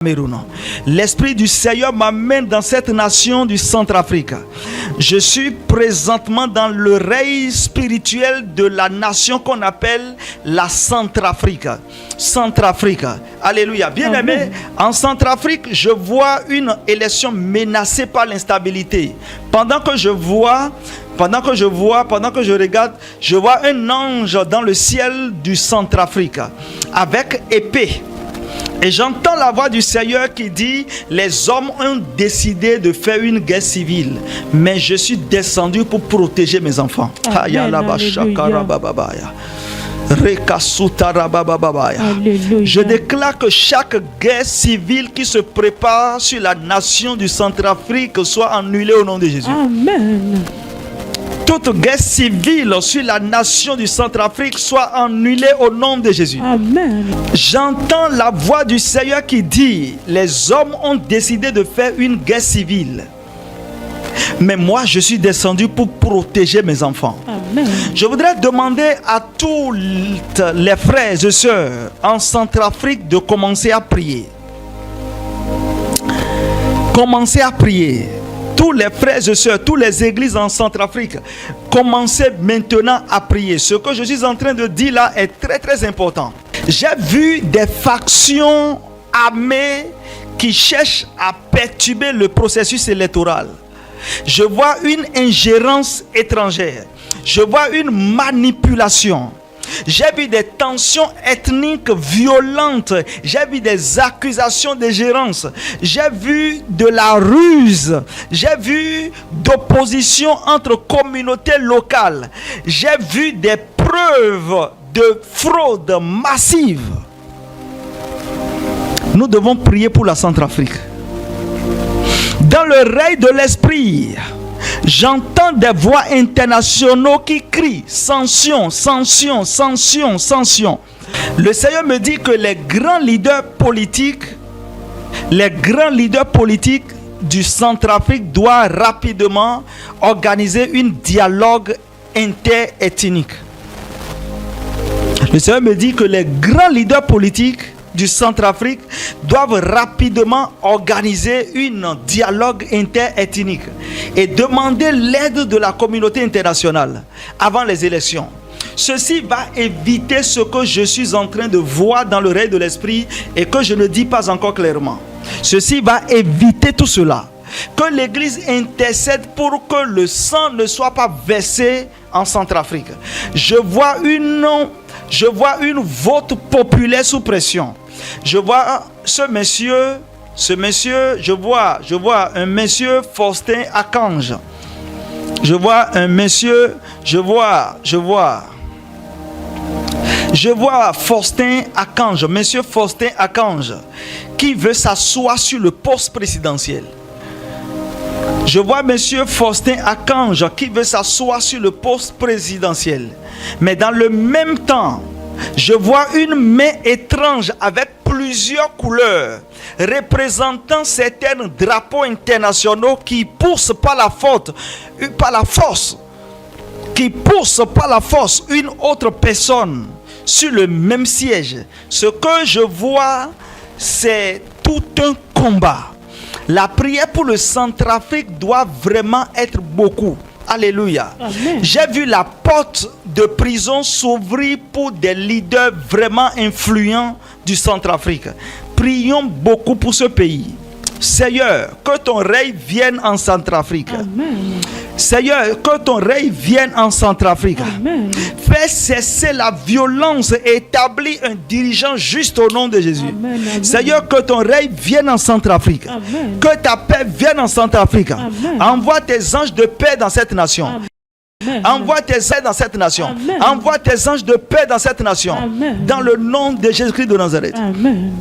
Cameroun. L'Esprit du Seigneur m'amène dans cette nation du Centrafrique. Je suis présentement dans l'oreille spirituelle de la nation qu'on appelle la Centrafrique. Centrafrique. Alléluia. Bien-aimé, en Centrafrique, je vois une élection menacée par l'instabilité. Pendant que je regarde, je vois un ange dans le ciel du Centrafrique avec épée. Et j'entends la voix du Seigneur qui dit: les hommes ont décidé de faire une guerre civile, mais je suis descendu pour protéger mes enfants. Je déclare que chaque guerre civile qui se prépare sur la nation du Centrafrique soit annulée au nom de Jésus. Amen. Toute guerre civile sur la nation du Centrafrique soit annulée au nom de Jésus. Amen. J'entends la voix du Seigneur qui dit: les hommes ont décidé de faire une guerre civile, mais moi je suis descendu pour protéger mes enfants. Amen. Je voudrais demander à tous les frères et sœurs en Centrafrique de commencer à prier. Commencez à prier. Tous les frères et sœurs, toutes les églises en Centrafrique, commencez maintenant à prier. Ce que je suis en train de dire là est très très important. J'ai vu des factions armées qui cherchent à perturber le processus électoral. Je vois une ingérence étrangère. Je vois une manipulation. J'ai vu des tensions ethniques violentes. J'ai vu des accusations d'ingérence. J'ai vu de la ruse. J'ai vu d'opposition entre communautés locales. J'ai vu des preuves de fraude massive. Nous devons prier pour la Centrafrique. Dans l'oreille de l'esprit, j'entends des voix internationaux qui crient: sanction, sanction, sanction, sanction. Le Seigneur me dit que les grands leaders politiques du Centrafrique doivent rapidement organiser un dialogue interethnique. Le Seigneur me dit que les grands leaders politiques du Centrafrique doivent rapidement organiser un dialogue interethnique et demander l'aide de la communauté internationale avant les élections. Ceci va éviter ce que je suis en train de voir dans l'oreille de l'esprit et que je ne dis pas encore clairement. Ceci va éviter tout cela. Que l'Église intercède pour que le sang ne soit pas versé en Centrafrique. Je vois une vote populaire sous pression. Je vois je vois un monsieur Faustin Akange. Je vois Faustin Akange, monsieur Faustin Akange, qui veut s'asseoir sur le poste présidentiel. Je vois monsieur Faustin Akange qui veut s'asseoir sur le poste présidentiel. Mais dans le même temps, je vois une main étrange avec plusieurs couleurs représentant certains drapeaux internationaux qui poussent par la force une autre personne sur le même siège. Ce que je vois, c'est tout un combat. La prière pour le Centrafrique doit vraiment être beaucoup. Alléluia. Amen. J'ai vu la porte de prison s'ouvrir pour des leaders vraiment influents du Centrafrique. Prions beaucoup pour ce pays. Seigneur, que ton règne vienne en Centrafrique. Amen. Seigneur, que ton règne vienne en Centrafrique. Amen. Fais cesser la violence et établis un dirigeant juste au nom de Jésus. Amen. Amen. Seigneur, que ton règne vienne en Centrafrique. Amen. Que ta paix vienne en Centrafrique. Amen. Envoie tes anges de paix dans cette nation. Amen. Envoie tes aides dans cette nation. Amen. Envoie tes anges de paix dans cette nation. Amen. Dans le nom de Jésus-Christ de Nazareth. Amen.